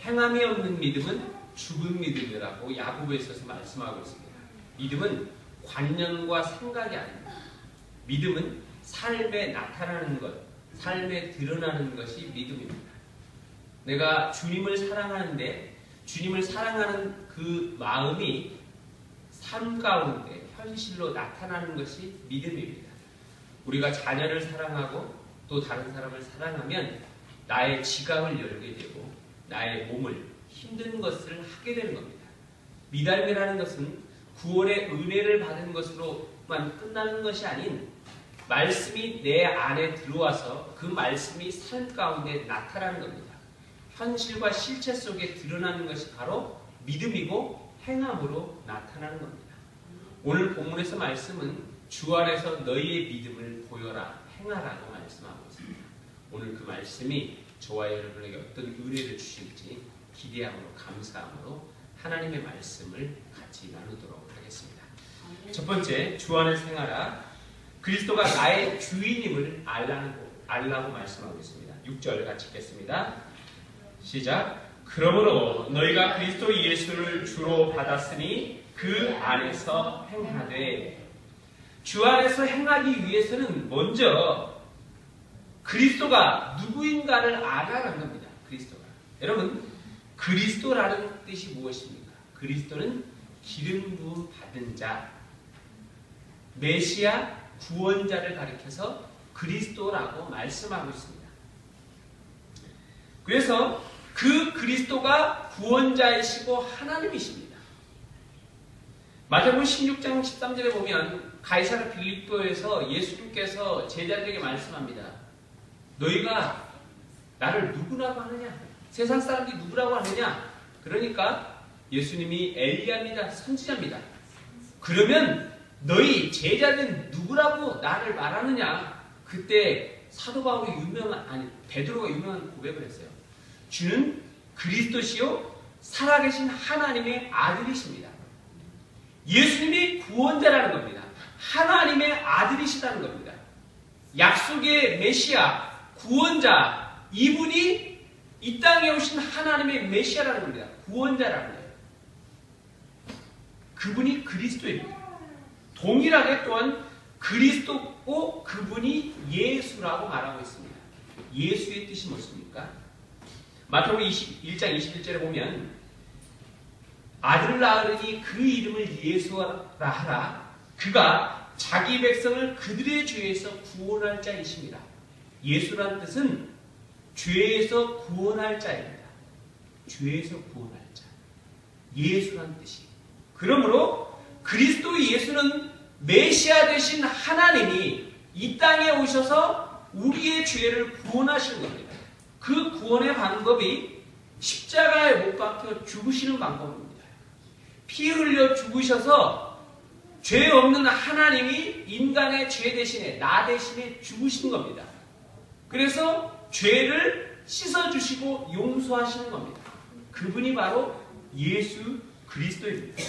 행함이 없는 믿음은 죽은 믿음이라고 야고보에서 말씀하고 있습니다. 믿음은 관념과 생각이 아닙니다. 믿음은 삶에 나타나는 것, 삶에 드러나는 것이 믿음입니다. 내가 주님을 사랑하는데 주님을 사랑하는 그 마음이 삶 가운데 현실로 나타나는 것이 믿음입니다. 우리가 자녀를 사랑하고 또 다른 사람을 사랑하면 나의 지갑을 열게 되고 나의 몸을 힘든 것을 하게 되는 겁니다. 믿음이라는 것은 구원의 은혜를 받은 것으로만 끝나는 것이 아닌 말씀이 내 안에 들어와서 그 말씀이 삶 가운데 나타나는 겁니다. 현실과 실체 속에 드러나는 것이 바로 믿음이고 행함으로 나타나는 겁니다. 오늘 본문에서 말씀은 주 안에서 너희의 믿음을 보여라, 행하라고 말씀하고 있습니다. 오늘 그 말씀이 저와 여러분에게 어떤 은혜를 주실지 기대함으로 감사함으로 하나님의 말씀을 같이 나누도록 하겠습니다. 첫 번째, 주 안에서 행하라. 그리스도가 나의 주인임을 알라고 말씀하고 있습니다. 6절 같이 읽겠습니다. 시작. 그러므로 너희가 그리스도 예수를 주로 받았으니 그 안에서 행하되. 주 안에서 행하기 위해서는 먼저 그리스도가 누구인가를 알아라는 겁니다. 그리스도가. 여러분, 그리스도라는 뜻이 무엇입니까? 그리스도는 기름 부음 받은 자, 메시아, 구원자를 가리켜서 그리스도라고 말씀하고 있습니다. 그래서 그 그리스도가 구원자이시고 하나님이십니다. 마태복음 16장 13절에 보면 가이사랴 빌립보에서 예수님께서 제자들에게 말씀합니다. 너희가 나를 누구라고 하느냐? 세상 사람들이 누구라고 하느냐? 그러니까 예수님이 엘리야입니다. 선지자입니다. 그러면 너희 제자는 누구라고 나를 말하느냐? 그때 사도 바울이 베드로가 유명한 고백을 했어요. 주는 그리스도시요 살아계신 하나님의 아들이십니다. 예수님이 구원자라는 겁니다. 하나님의 아들이시다는 겁니다. 약속의 메시아, 구원자, 이분이 이 땅에 오신 하나님의 메시아라는 겁니다. 구원자라는 거예요. 그분이 그리스도입니다. 동일하게 또한 그리스도고 그분이 예수라고 말하고 있습니다. 예수의 뜻이 무엇입니까? 마태복음 21장 21절에 보면 아들을 낳으니 그 이름을 예수라 하라. 그가 자기 백성을 그들의 죄에서 구원할 자이십니다. 예수라는 뜻은 죄에서 구원할 자입니다. 죄에서 구원할 자. 예수라는 뜻이. 그러므로 그리스도 예수는 메시아 되신 하나님이 이 땅에 오셔서 우리의 죄를 구원하시는 겁니다. 그 구원의 방법이 십자가에 못 박혀 죽으시는 방법입니다. 피 흘려 죽으셔서 죄 없는 하나님이 인간의 죄 대신에 나 대신에 죽으신 겁니다. 그래서 죄를 씻어주시고 용서하시는 겁니다. 그분이 바로 예수 그리스도입니다.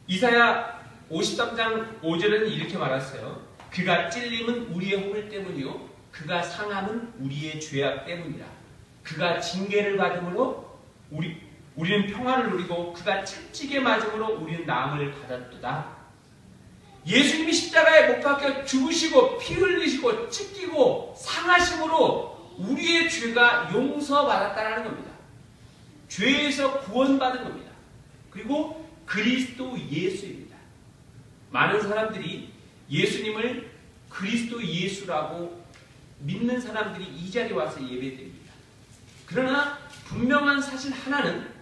이사야 53장 5절에는 이렇게 말했어요. 그가 찔림은 우리의 허물 때문이요 그가 상함은 우리의 죄악 때문이라. 그가 징계를 받음으로 우리는 평화를 누리고 그가 채찍에 맞음으로 우리는 나음을 받았도다. 예수님이 십자가에 못 박혀 죽으시고 피 흘리시고 찢기고 상하심으로 우리의 죄가 용서받았다는 겁니다. 죄에서 구원받은 겁니다. 그리고 그리스도 예수입니다. 많은 사람들이 예수님을 그리스도 예수라고 믿는 사람들이 이 자리에 와서 예배드립니다. 그러나 분명한 사실 하나는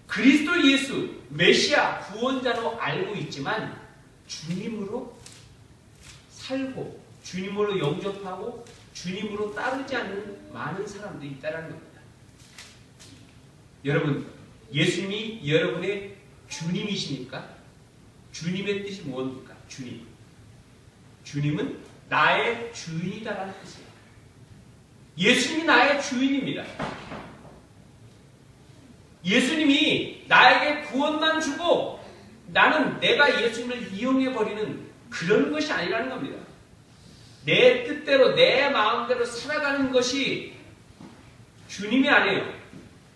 그리스도 예수, 메시아, 구원자로 알고 있지만 주님으로 살고 주님으로 영접하고 주님으로 따르지 않는 많은 사람들이 있다는 겁니다. 여러분, 예수님이 여러분의 주님이십니까? 주님의 뜻이 무엇입니까? 주님. 주님은 나의 주인이다라는 뜻이에요. 예수님이 나의 주인입니다. 예수님이 나에게 구원만 주고 나는 내가 예수님을 이용해버리는 그런 것이 아니라는 겁니다. 내 뜻대로 내 마음대로 살아가는 것이 주님이 아니에요.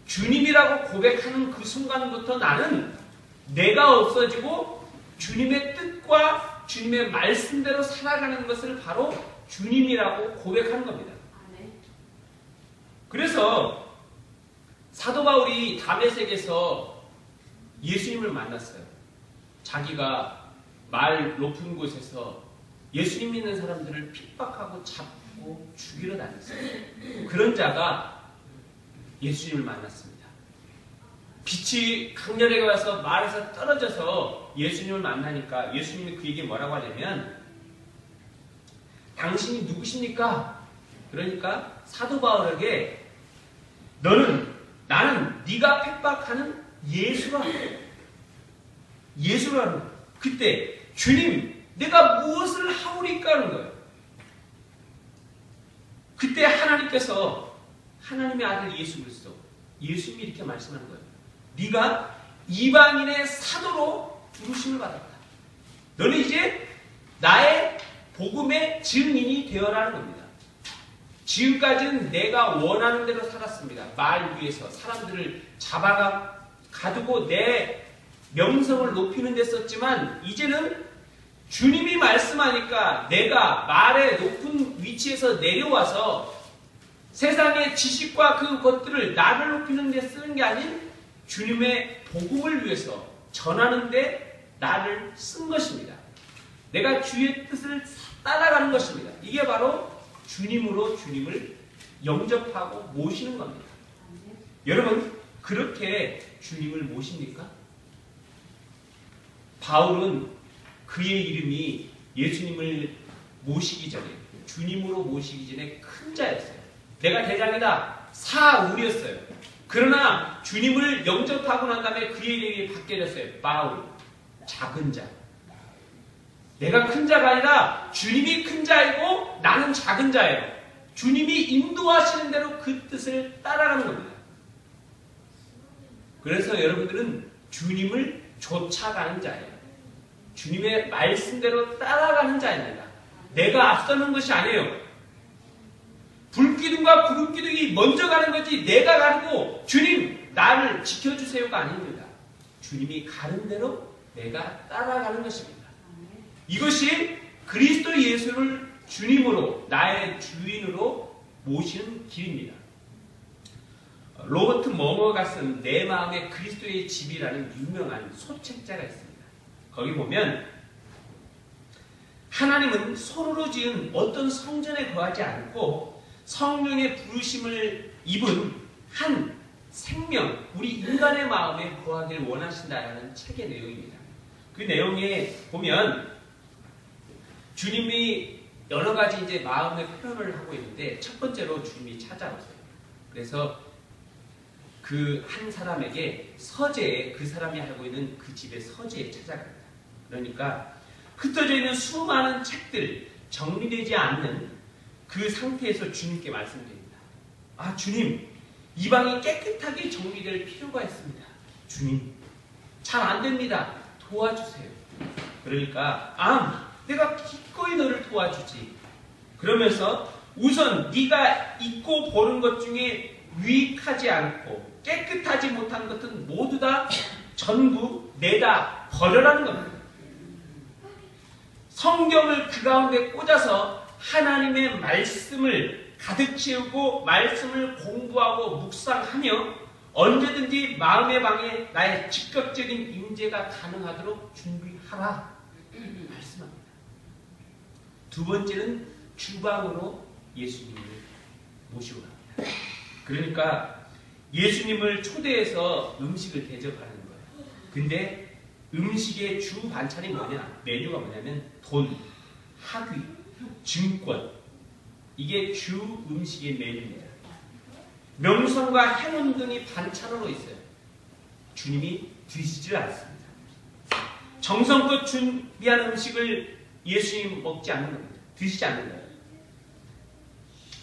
주님이라고 고백하는 그 순간부터 나는 내가 없어지고 주님의 뜻과 주님의 말씀대로 살아가는 것을 바로 주님이라고 고백하는 겁니다. 그래서 사도 바울이 다메섹에서 예수님을 만났어요. 자기가 말 높은 곳에서 예수님 믿는 사람들을 핍박하고 잡고 죽이러 다녔어요. 그런 자가 예수님을 만났습니다. 빛이 강렬하게 와서 말에서 떨어져서 예수님을 만나니까 예수님이 그에게 뭐라고 하냐면 당신이 누구십니까? 그러니까 사도 바울에게 나는 네가 핍박하는 예수라는 거예요. 그때 주님 내가 무엇을 하오리까 하는 거예요. 그때 하나님께서 하나님의 아들 예수 그리스도 예수님이 이렇게 말씀하는 거예요. 네가 이방인의 사도로 부르심을 받았다. 너는 이제 나의 복음의 증인이 되어라는 겁니다. 지금까지는 내가 원하는 대로 살았습니다. 말 위에서 사람들을 가두고 내 명성을 높이는 데 썼지만 이제는 주님이 말씀하니까 내가 말의 높은 위치에서 내려와서 세상의 지식과 그것들을 나를 높이는 데 쓰는 게 아닌 주님의 복음을 위해서 전하는 데 나를 쓴 것입니다. 내가 주의 뜻을 따라가는 것입니다. 이게 바로 주님으로 주님을 영접하고 모시는 겁니다. 여러분 그렇게 주님을 모십니까? 바울은 그의 이름이 예수님을 모시기 전에 주님으로 모시기 전에 큰 자였어요. 내가 대장이다. 사울이었어요. 그러나 주님을 영접하고 난 다음에 그의 이름이 바뀌어졌어요. 바울, 작은 자. 내가 큰 자가 아니라 주님이 큰 자이고 나는 작은 자예요. 주님이 인도하시는 대로 그 뜻을 따라가는 겁니다. 그래서 여러분들은 주님을 쫓아가는 자예요. 주님의 말씀대로 따라가는 자입니다. 내가 앞서는 것이 아니에요. 불기둥과 구름기둥이 먼저 가는 거지 내가 가고 주님 나를 지켜주세요가 아닙니다. 주님이 가는 대로 내가 따라가는 것입니다. 이것이 그리스도 예수를 주님으로 나의 주인으로 모시는 길입니다. 로버트 머머가 쓴 내 마음의 그리스도의 집이라는 유명한 소책자가 있습니다. 거기 보면 하나님은 손으로 지은 어떤 성전에 거하지 않고 성령의 부르심을 입은 한 생명, 우리 인간의 마음에 거하기를 원하신다라는 책의 내용입니다. 그 내용에 보면 주님이 여러 가지 이제 마음의 표현을 하고 있는데 첫 번째로 주님이 찾아오세요. 그래서 그 한 사람에게 서재에 그 사람이 알고 있는 그 집의 서재에 찾아갑니다. 그러니까 흩어져 있는 수많은 책들 정리되지 않는 그 상태에서 주님께 말씀드립니다. 아 주님 이 방이 깨끗하게 정리될 필요가 있습니다. 주님 잘 안 됩니다. 도와주세요. 그러니까 내가 기꺼이 너를 도와주지. 그러면서 우선 네가 잊고 보는 것 중에 유익하지 않고 깨끗하지 못한 것은 모두 다 전부 내다 버려라는 겁니다. 성경을 그 가운데 꽂아서 하나님의 말씀을 가득 채우고 말씀을 공부하고 묵상하며 언제든지 마음의 방에 나의 즉각적인 임재가 가능하도록 준비하라 말씀합니다. 두 번째는 주방으로 예수님을 모시고 갑니다. 그러니까 예수님을 초대해서 음식을 대접하는 거예요. 근데 음식의 주 반찬이 뭐냐? 메뉴가 뭐냐면 돈, 학위, 증권. 이게 주 음식의 메뉴입니다. 명성과 행운 등이 반찬으로 있어요. 주님이 드시질 않습니다. 정성껏 준비한 음식을 예수님 먹지 않는 겁니다. 드시지 않는 거예요.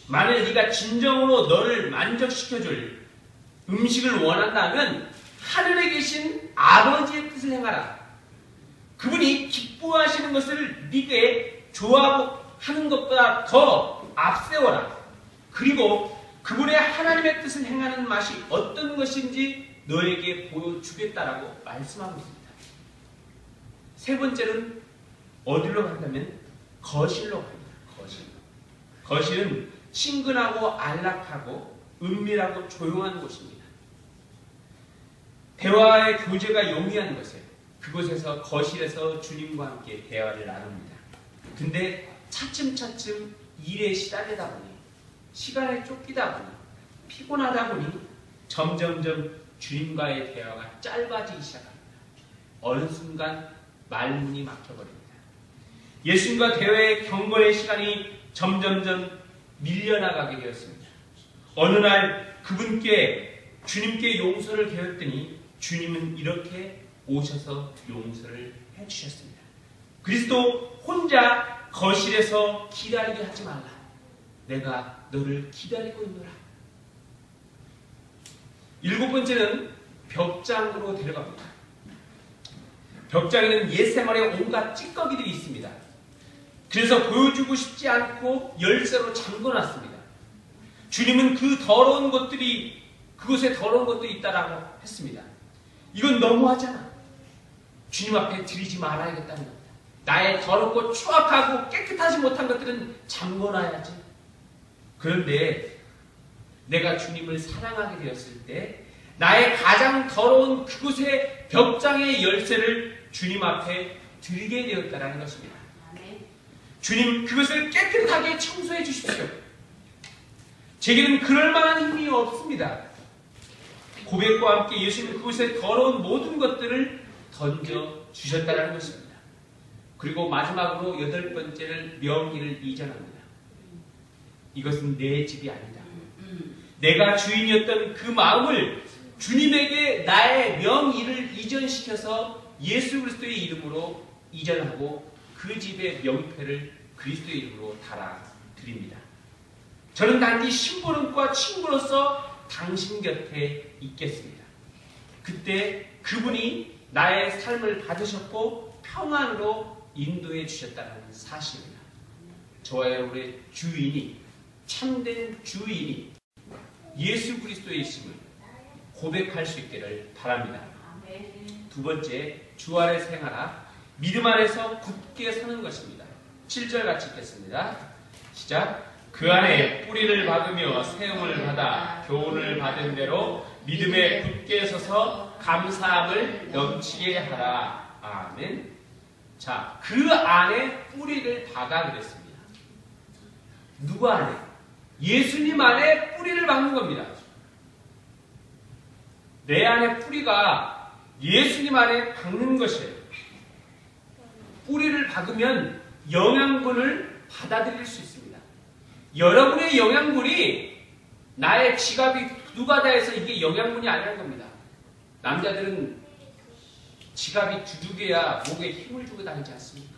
만일 네가 진정으로 너를 만족시켜줄 음식을 원한다면 하늘에 계신 아버지의 뜻을 행하라. 그분이 기뻐하시는 것을 네게 좋아하고 하는 것보다 더 앞세워라. 그리고 그분의 하나님의 뜻을 행하는 맛이 어떤 것인지 너에게 보여주겠다라고 말씀하고 있습니다. 세 번째는 어디로 간다면 거실로 갑니다. 거실은 친근하고 안락하고 은밀하고 조용한 곳입니다. 대화의 교제가 용이한 곳에 그곳에서 거실에서 주님과 함께 대화를 나눕니다. 근데 차츰차츰 일에 시달리다 보니 시간에 쫓기다 보니 피곤하다 보니 점점점 주님과의 대화가 짧아지기 시작합니다. 어느 순간 말문이 막혀버립니다. 예수님과 대화의 경건의 시간이 점점점 밀려나가게 되었습니다. 어느 날 그분께 주님께 용서를 배웠더니 주님은 이렇게 오셔서 용서를 해주셨습니다. 그리스도 혼자 거실에서 기다리게 하지 말라. 내가 너를 기다리고 있노라. 일곱 번째는 벽장으로 데려갑니다. 벽장에는 옛 생활에 온갖 찌꺼기들이 있습니다. 그래서 보여주고 싶지 않고 열쇠로 잠궈놨습니다. 주님은 그 더러운 것들이 그곳에 더러운 것들이 있다라고 했습니다. 이건 너무하잖아. 주님 앞에 드리지 말아야겠다는 겁니다. 나의 더럽고 추악하고 깨끗하지 못한 것들은 잠궈놔야지. 그런데 내가 주님을 사랑하게 되었을 때 나의 가장 더러운 그곳의 벽장의 열쇠를 주님 앞에 드리게 되었다는 것입니다. 주님, 그것을 깨끗하게 청소해 주십시오. 제게는 그럴 만한 힘이 없습니다. 고백과 함께 예수님은 그곳에 더러운 모든 것들을 던져 주셨다는 것입니다. 그리고 마지막으로 여덟 번째를 명의를 이전합니다. 이것은 내 집이 아니다. 내가 주인이었던 그 마음을 주님에게 나의 명의를 이전시켜서 예수 그리스도의 이름으로 이전하고 그 집의 명패를 그리스도의 이름으로 달아드립니다. 저는 단지 심부름과 친구로서 당신 곁에 있겠습니다. 그때 그분이 나의 삶을 받으셨고 평안으로 인도해 주셨다는 사실입니다. 저와 여러분의 주인이, 참된 주인이 예수 그리스도의 있음을 고백할 수 있기를 바랍니다. 두 번째, 주 아래 생활하 믿음 안에서 굳게 서는 것입니다. 7절 같이 읽겠습니다. 시작. 그 안에 뿌리를 박으며 세움을 받아 교훈을 받은 대로 믿음에 굳게 서서 감사함을 넘치게 하라. 아멘. 자, 그 안에 뿌리를 박아 그랬습니다. 누구 안에? 예수님 안에 뿌리를 박는 겁니다. 내 안에 뿌리가 예수님 안에 박는 것이에요. 뿌리를 박으면 영양분을 받아들일 수 있습니다. 여러분의 영양분이 나의 지갑이 두가다해서 이게 영양분이 아니라는 겁니다. 남자들은 지갑이 두둑해야 목에 힘을 주고 다니지 않습니까?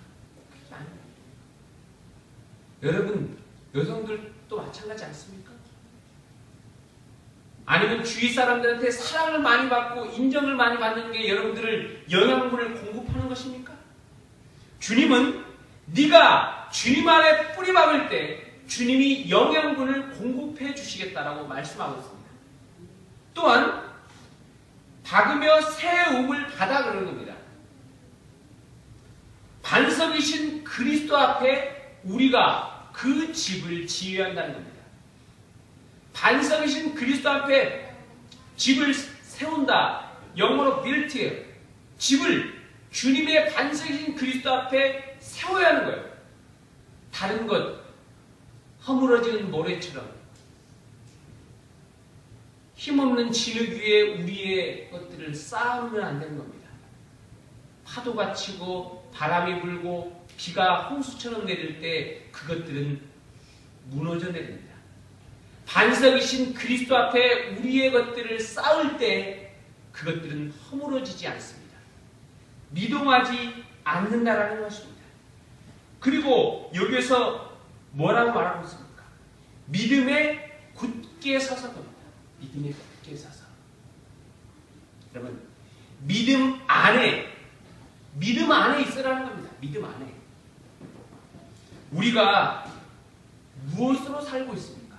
그게 아닙니다. 여러분, 여성들도 마찬가지 않습니까? 아니면 주위 사람들한테 사랑을 많이 받고 인정을 많이 받는 게 여러분들을 영양분을 공급하는 것입니까? 주님은 네가 주님 안에 뿌리 박을 때 주님이 영양분을 공급해 주시겠다라고 말씀하고 있습니다. 또한 박으며 세움을 받아 그러는 겁니다. 반석이신 그리스도 앞에 우리가 그 집을 지어야 한다는 겁니다. 반석이신 그리스도 앞에 집을 세운다. 영어로 build. 집을 주님의 반석이신 그리스도 앞에 세워야 하는 거예요. 다른 것, 허물어지는 모래처럼 힘없는 진흙 위에 우리의 것들을 쌓으면 안 되는 겁니다. 파도가 치고 바람이 불고 비가 홍수처럼 내릴 때 그것들은 무너져 내립니다. 반석이신 그리스도 앞에 우리의 것들을 쌓을 때 그것들은 허물어지지 않습니다. 미동하지 않는다라는 것입니다. 그리고 여기에서 뭐라고 말하고 있습니까? 믿음에 굳게 서서 겁니다. 믿음에 굳게 서서. 여러분, 믿음 안에 있으라는 겁니다. 믿음 안에. 우리가 무엇으로 살고 있습니까?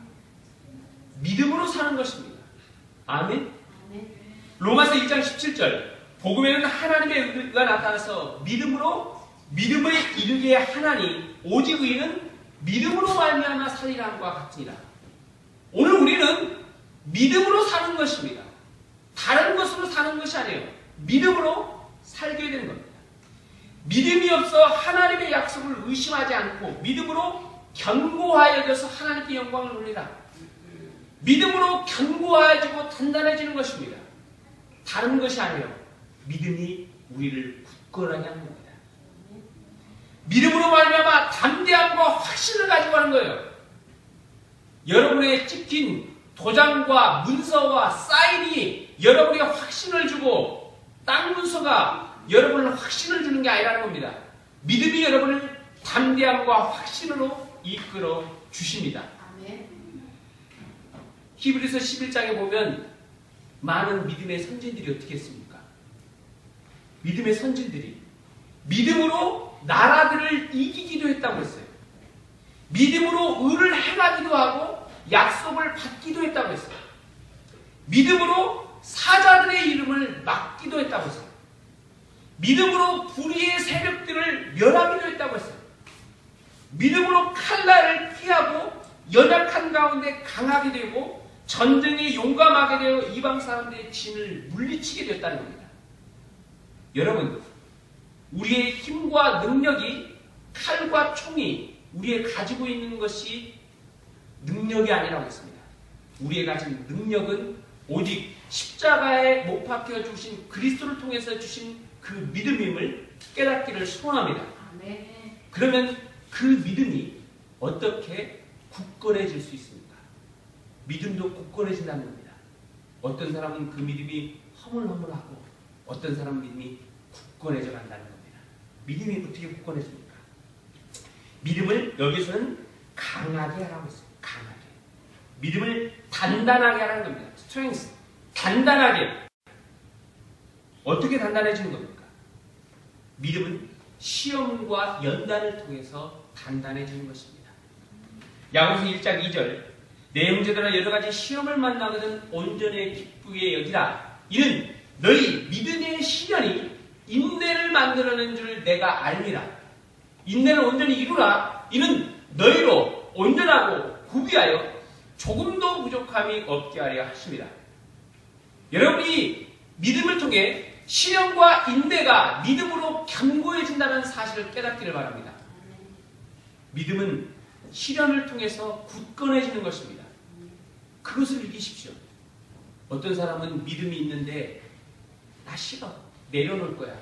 믿음으로 사는 것입니다. 아멘. 로마서 1장 17절 복음에는 하나님의 의가 나타나서 믿음에 이르게 하나니 오직 의는 믿음으로 말미암아 살리라 함과 같으니라. 오늘 우리는 믿음으로 사는 것입니다. 다른 것으로 사는 것이 아니에요. 믿음으로 살게 되는 겁니다. 믿음이 없어 하나님의 약속을 의심하지 않고 믿음으로 견고하여 여겨서 하나님께 영광을 돌리라. 믿음으로 견고해지고 단단해지는 것입니다. 다른 것이 아니에요. 믿음이 우리를 굳건하게 하는 겁니다. 믿음으로 말미암아 담대함과 확신을 가지고 하는 거예요. 여러분의 찍힌 도장과 문서와 사인이 여러분에게 확신을 주고 땅 문서가 여러분을 확신을 주는 게 아니라는 겁니다. 믿음이 여러분을 담대함과 확신으로 이끌어 주십니다. 히브리서 11장에 보면 많은 믿음의 선진들이 어떻게 했습니까? 믿음의 선진들이 믿음으로 나라들을 이기기도 했다고 했어요. 믿음으로 의를 행하기도 하고 약속을 받기도 했다고 했어요. 믿음으로 사자들의 이름을 막기도 했다고 했어요. 믿음으로 불의의 세력들을 멸하기도 했다고 했어요. 믿음으로 칼날을 피하고 연약한 가운데 강하게 되고 전쟁에 용감하게 되어 이방 사람들의 진을 물리치게 됐다는 겁니다. 여러분, 우리의 힘과 능력이 칼과 총이 우리의 가지고 있는 것이 능력이 아니라고 했습니다. 우리의 가진 능력은 오직 십자가에 못 박혀 주신 그리스도를 통해서 주신 그 믿음임을 깨닫기를 소원합니다. 그러면 그 믿음이 어떻게 굳건해질 수 있습니까? 믿음도 굳건해진다는 겁니다. 어떤 사람은 그 믿음이 허물허물하고 어떤 사람은 믿음이 굳건해져 간다는 겁니다. 믿음이 어떻게 굳건해집니까? 믿음을 여기서는 강하게 하라고 했어요. 강하게. 믿음을 단단하게 하라는 겁니다. strength. 단단하게. 어떻게 단단해지는 겁니까? 믿음은 시험과 연단을 통해서 단단해지는 것입니다. 야고보서 1장 2절 내 형제들아 여러 가지 시험을 만나거든 온전히 기쁘게 여기라. 이는 너희 믿음의 시련이 인내를 만들어낸 줄 내가 알미라. 인내를 온전히 이루라. 이는 너희로 온전하고 구비하여 조금도 부족함이 없게 하려 하십니다. 여러분이 믿음을 통해 시련과 인내가 믿음으로 견고해진다는 사실을 깨닫기를 바랍니다. 믿음은 시련을 통해서 굳건해지는 것입니다. 그것을 이기십시오. 어떤 사람은 믿음이 있는데 나 싫어. 내려놓을 거야.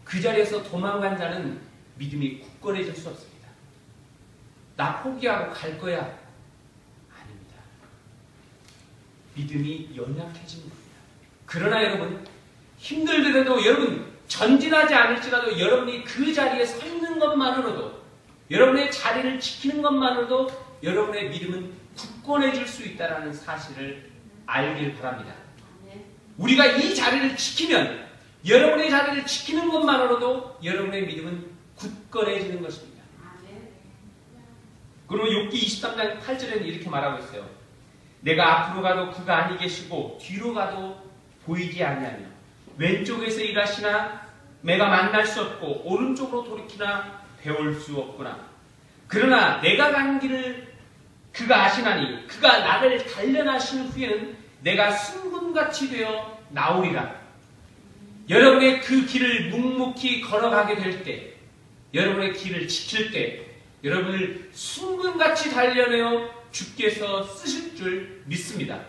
그 자리에서 도망간 자는 믿음이 굳건해질 수 없습니다. 나 포기하고 갈 거야. 아닙니다. 믿음이 연약해지는 겁니다. 그러나 여러분 힘들더라도 여러분 전진하지 않을지라도 여러분이 그 자리에 서 있는 것만으로도 여러분의 자리를 지키는 것만으로도 여러분의 믿음은 굳건해질 수 있다는 사실을 알길 바랍니다. 우리가 이 자리를 지키면 여러분의 자리를 지키는 것만으로도 여러분의 믿음은 굳건해지는 것입니다. 그리고 욥기 23장 8절에는 이렇게 말하고 있어요. 내가 앞으로 가도 그가 아니 계시고 뒤로 가도 보이지 아니하며 왼쪽에서 일하시나 내가 만날 수 없고 오른쪽으로 돌이키나 배울 수 없구나. 그러나 내가 가는 길을 그가 아시나니 그가 나를 단련하신 후에는 내가 순금같이 되어 나오리라. 여러분의 그 길을 묵묵히 걸어가게 될 때, 여러분의 길을 지킬 때 여러분을 순금같이 단련하여 주께서 쓰실 줄 믿습니다.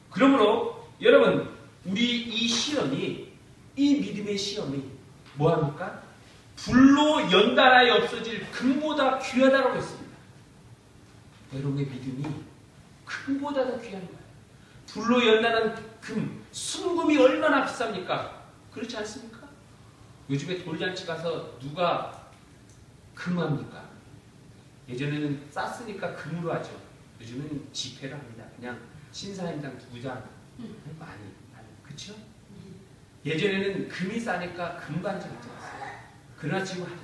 그러므로 여러분 우리 이 시험이 이 믿음의 시험이 뭐합니까? 불로 연달아에 없어질 금보다 귀하다고 했습니다. 여러분의 믿음이 금보다 더 귀한 거예요. 불로 연단한 금, 순금이 얼마나 비쌉니까? 그렇지 않습니까? 요즘에 돌잔치 가서 누가 금합니까? 예전에는 쌌으니까 금으로 하죠. 요즘은 지폐로 합니다. 그냥 신사임당 2장 많이 그렇죠? 예전에는 금이 싸니까 금반지 같지 않았어요. 그러나 지금 하죠.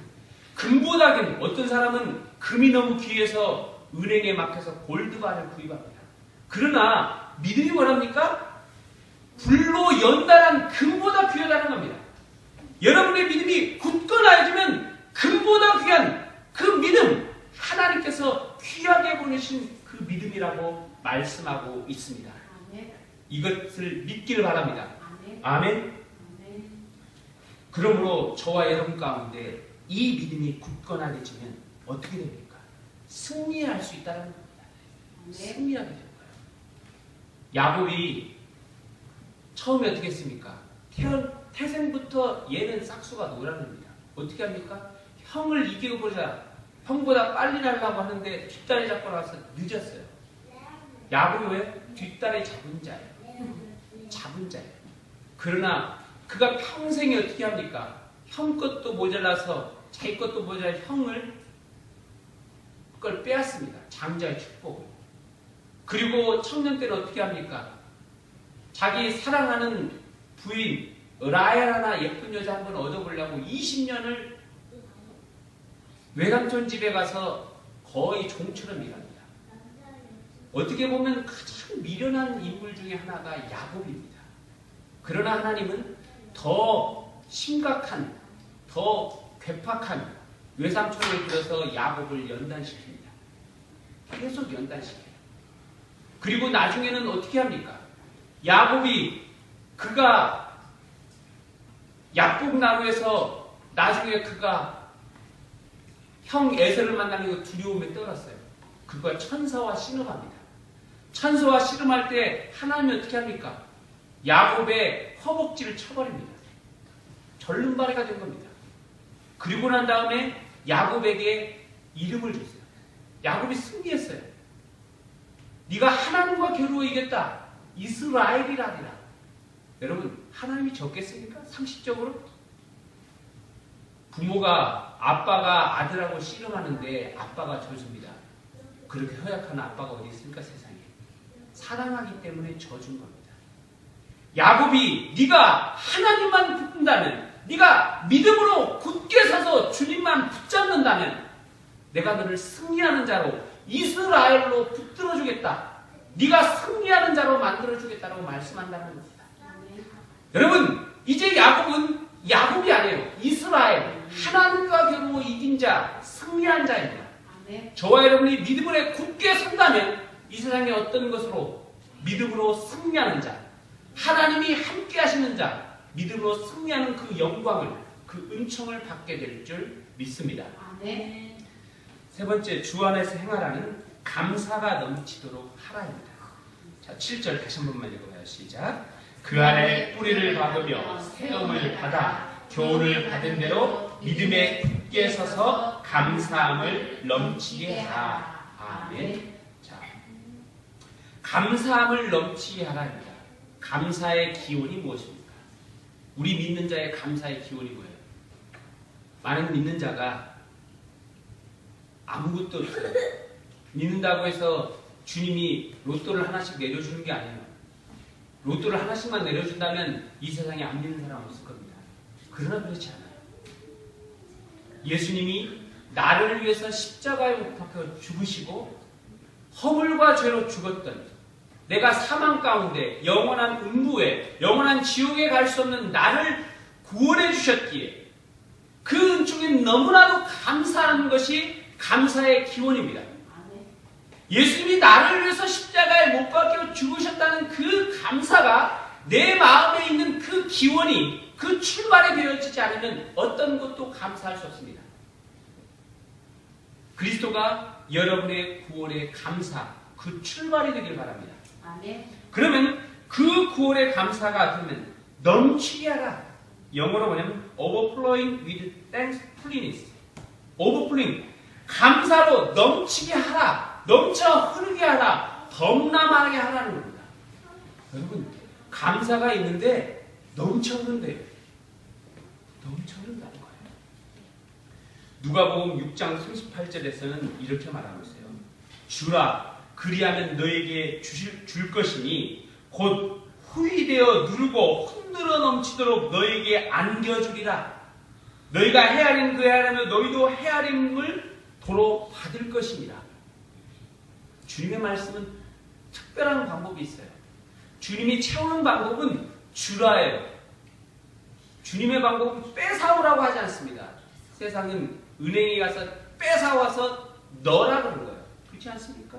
금보다 금. 어떤 사람은 금이 너무 귀해서 은행에 맡겨서 골드바를 구입합니다. 그러나 믿음이 뭐랍니까? 불로 연단한 금보다 귀하다는 겁니다. 여러분의 믿음이 굳건해지면 금보다 귀한 그 믿음, 하나님께서 귀하게 보내신 그 믿음이라고 말씀하고 있습니다. 이것을 믿기를 바랍니다. 아멘. 그러므로 저와 여러분 가운데 이 믿음이 굳건하게지면 어떻게 됩니까? 승리할 수 있다는 겁니다. 승리하게 되는 거예요. 야곱이 처음에 어떻게 했습니까? 태생부터 얘는 싹수가 노란입니다. 어떻게 합니까? 형을 이겨보자. 형보다 빨리 날라고 하는데 뒷다리 잡고 나서 늦었어요. 야곱이 왜? 뒷다리 잡은 자예요. 잡은 자예요. 그러나 그가 평생에 어떻게 합니까? 형 것도 모자라서 자기 것도 모자라 형을 그걸 빼앗습니다. 장자의 축복을. 그리고 청년 때는 어떻게 합니까? 자기 사랑하는 부인 라헬 하나 예쁜 여자 한번 얻어보려고 20년을 외삼촌 집에 가서 거의 종처럼 일합니다. 어떻게 보면 가장 미련한 인물 중에 하나가 야곱입니다. 그러나 하나님은 더 심각한, 더 괴팍한 외삼촌을 들여서 야곱을 연단시킵니다. 계속 연단시켜요. 그리고 나중에는 어떻게 합니까? 야곱이 그가 약복나루에서 나중에 그가 형 에서를 만나는 거 두려움에 떨었어요. 그가 천사와 씨름합니다. 천사와 씨름할 때 하나님이 어떻게 합니까? 야곱의 허벅지를 쳐버립니다. 절름발이가 된 겁니다. 그리고 난 다음에 야곱에게 이름을 줬어요. 야곱이 승리했어요. 네가 하나님과 겨루어 이겼다. 이스라엘이라니라. 여러분, 하나님이 졌겠습니까? 상식적으로? 부모가, 아빠가 아들하고 씨름하는데 아빠가 져줍니다. 그렇게 허약한 아빠가 어디 있습니까? 세상에. 사랑하기 때문에 져준 겁니다. 야곱이 네가 하나님만 붙는다면, 네가 믿음으로 굳게 서서 주님만 붙잡는다면 내가 너를 승리하는 자로, 이스라엘로 붙들어주겠다. 네가 승리하는 자로 만들어주겠다라고 말씀한다는 겁니다. 여러분, 이제 야곱은 야곱이 아니에요. 이스라엘, 하나님과 겨루어 이긴 자, 승리한 자입니다. 저와 여러분이 믿음으로 굳게 선다면 이 세상의 어떤 것으로 믿음으로 승리하는 자, 하나님이 함께 하시는 자, 믿음으로 승리하는 그 영광을, 그 은총을 받게 될 줄 믿습니다. 세 번째, 주 안에서 행하라는 감사가 넘치도록 하라입니다. 자, 7절 다시 한 번만 읽어봐요. 시작. 그 안에 뿌리를 박으며 세움을 받아 교훈을 받은 대로 믿음에 굳게 서서 감사함을 넘치게 하라. 아멘. 자, 감사함을 넘치게 하라입니다. 감사의 기원이 무엇입니까? 우리 믿는 자의 감사의 기원이 뭐예요? 많은 믿는 자가 아무것도 없어요. 믿는다고 해서 주님이 로또를 하나씩 내려주는 게 아니에요. 로또를 하나씩만 내려준다면 이 세상에 안 믿는 사람 없을 겁니다. 그러나 그렇지 않아요. 예수님이 나를 위해서 십자가에 못 박혀 죽으시고 허물과 죄로 죽었던, 내가 사망 가운데 영원한 음부에, 영원한 지옥에 갈 수 없는 나를 구원해 주셨기에 그 은총에 너무나도 감사하는 것이 감사의 기원입니다. 예수님이 나를 위해서 십자가에 못 박혀 죽으셨다는 그 감사가 내 마음에 있는 그 기원이, 그 출발이 되어지지 않으면 어떤 것도 감사할 수 없습니다. 그리스도가 여러분의 구원의 감사, 그 출발이 되길 바랍니다. 그러면 그 구원의 감사가 되면 넘치게 하라. 영어로 뭐냐면 overflowing with thankfulness. overflowing, 감사로 넘치게 하라. 넘쳐 흐르게 하라. 덤남하게 하라는 겁니다. 여러분, 감사가 있는데 넘쳐 흐른대요. 넘쳐 흐른다는 거예요. 누가복음 6장 38절에서는 이렇게 말하고 있어요. 주라, 그리하면 너에게 줄 것이니 곧 후히되어 누르고 흔들어 넘치도록 너에게 안겨주리라. 너희가 헤아린 그 헤아림을 너희도 헤아림을 도로 받을 것입니다. 주님의 말씀은 특별한 방법이 있어요. 주님이 채우는 방법은 주라예요. 주님의 방법은 뺏어오라고 하지 않습니다. 세상은 은행에 가서 뺏어와서 넣으라 그런 거예요. 그렇지 않습니까?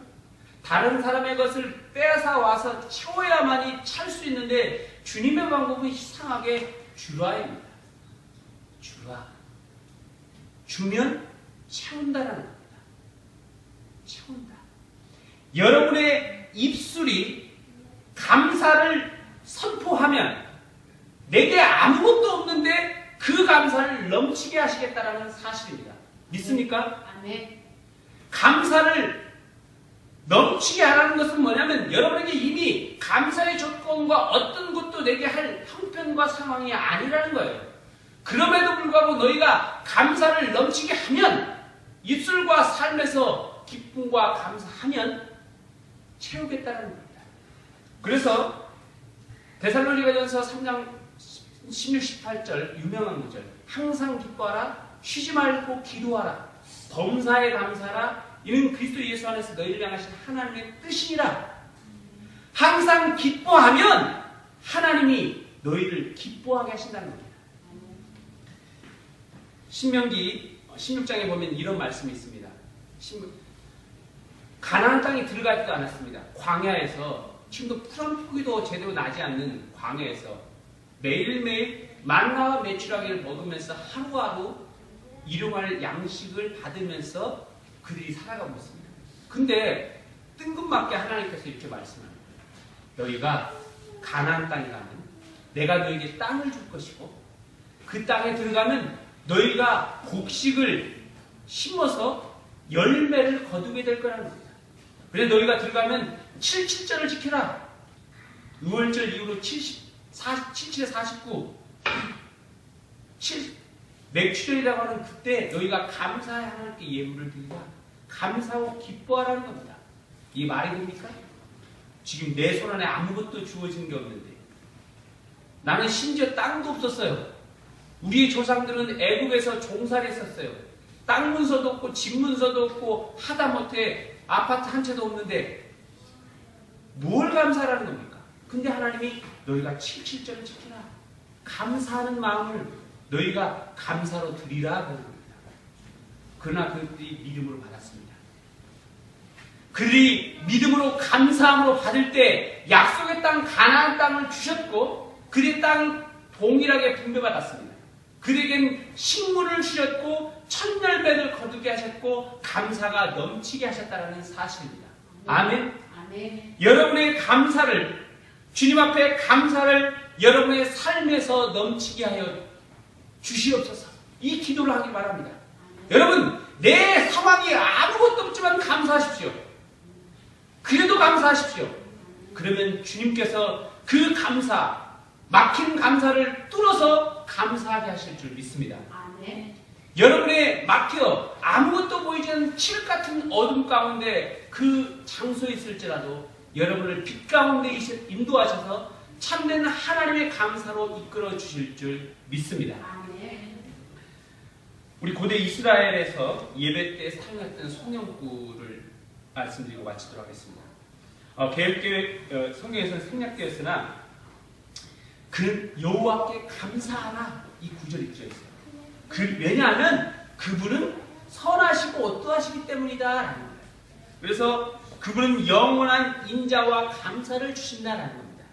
다른 사람의 것을 뺏어와서 채워야만이 찰 수 있는데 주님의 방법은 이상하게 주라입니다. 주라. 주면 채운다라는 겁니다. 채운다. 여러분의 입술이 감사를 선포하면 내게 아무것도 없는데 그 감사를 넘치게 하시겠다라는 사실입니다. 믿습니까? 아멘. 감사를 넘치게 하라는 것은 뭐냐면 여러분에게 이미 감사의 조건과 어떤 것도 내게 할 형편과 상황이 아니라는 거예요. 그럼에도 불구하고 너희가 감사를 넘치게 하면 입술과 삶에서 기쁨과 감사하면 채우겠다는 겁니다. 그래서 데살로니가전서 3장 16, 18절 유명한 구절 항상 기뻐하라 쉬지 말고 기도하라 범사에 감사하라 이는 그리스도 예수 안에서 너희를 향하신 하나님의 뜻이니라. 항상 기뻐하면 하나님이 너희를 기뻐하게 하신다는 겁니다. 신명기 16장에 보면 이런 말씀이 있습니다. 가나안 땅에 들어가지도 않았습니다. 광야에서 지금도 풀 한 포기도 제대로 나지 않는 광야에서 매일매일 만나와 메추라기를 먹으면서 하루하루 일용할 양식을 받으면서 그들이 살아가고 있습니다. 근데 뜬금맞게 하나님께서 이렇게 말씀합니다. 너희가 가나안 땅에 가면 내가 너희에게 땅을 줄 것이고 그 땅에 들어가면 너희가 곡식을 심어서 열매를 거두게 될 거라는 겁니다. 그래서 너희가 들어가면 77절을 지켜라. 6월절 이후로 77에 49 맥추절이라고 하는 그때 너희가 감사해 하나님께 예물을 드리라. 감사하고 기뻐하라는 겁니다. 이 말이 됩니까? 지금 내 손 안에 아무것도 주어진 게 없는데 나는 심지어 땅도 없었어요. 우리의 조상들은 애국에서 종살이 했었어요. 땅 문서도 없고 집 문서도 없고 하다못해 아파트 한 채도 없는데 뭘 감사하라는 겁니까? 근데 하나님이 너희가 77절을 지키라. 감사하는 마음을 너희가 감사로 드리라 그런 겁니다. 그러나 그들이 믿음으로 받았습니다. 그들이 믿음으로 감사함으로 받을 때 약속의 땅 가나안 땅을 주셨고 그들의 땅은 동일하게 분배받았습니다. 그들에겐 식물을 주셨고 천열매를 거두게 하셨고 감사가 넘치게 하셨다는 사실입니다. 아멘. 아멘. 여러분의 감사를 주님 앞에 감사를 여러분의 삶에서 넘치게 하여 주시옵소서. 이 기도를 하기 바랍니다. 여러분 내 상황이 아무것도 없지만 감사하십시오. 그래도 감사하십시오. 그러면 주님께서 그 감사 막힌 감사를 뚫어서 감사하게 하실 줄 믿습니다. 아멘. 여러분의 막혀 아무것도 보이지 않는 칠 같은 어둠 가운데 그 장소에 있을지라도 여러분을 빛 가운데 인도하셔서 참된 하나님의 감사로 이끌어 주실 줄 믿습니다. 아멘. 우리 고대 이스라엘에서 예배 때 사용했던 성령구를 말씀드리고 마치도록 하겠습니다. 개혁교회 성경에서는 생략되었으나 그 여호와께 감사하라 이 구절이 들어있어요. 왜냐하면 그분은 선하시고 어떠하시기 때문이다. 그래서 그분은 영원한 인자와 감사를 주신다라는 겁니다.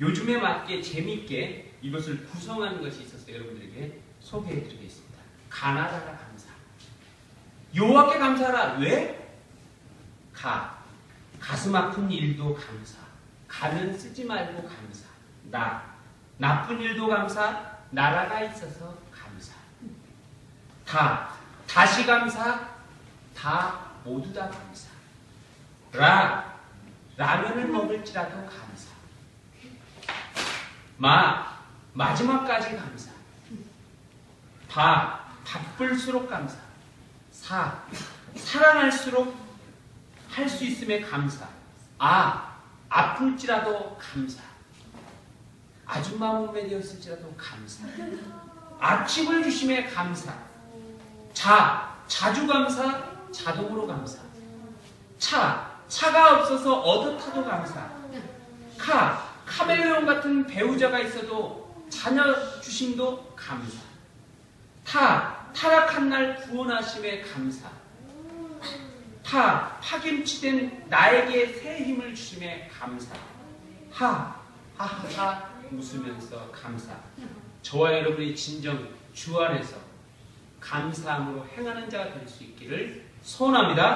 요즘에 맞게 재미있게 이것을 구성하는 것이 있어서 여러분들에게 소개해드리겠습니다. 가나다라 감사. 여호와께 감사하라. 왜? 가슴 아픈 일도 감사. 가면 쓰지 말고 감사. 나쁜 일도 감사. 나라가 있어서 감사. 다시 감사. 모두 다 감사. 라면을 먹을지라도 감사. 마지막까지 감사. 바쁠수록 감사. 사랑할수록 할 수 있음에 감사. 아플지라도 감사. 아줌마 몸매 되었을지라도 감사. 아침을 주심에 감사. 자주 감사. 자동으로 감사. 차가 없어서 얻어 타도 감사. 카멜레온 같은 배우자가 있어도 자녀 주심도 감사. 타락한 날 구원하심에 감사. 파김치된 나에게 새 힘을 주심에 감사. 하하하 웃으면서 감사. 저와 여러분이 진정 주 안에서 감사함으로 행하는 자가 될 수 있기를 소원합니다.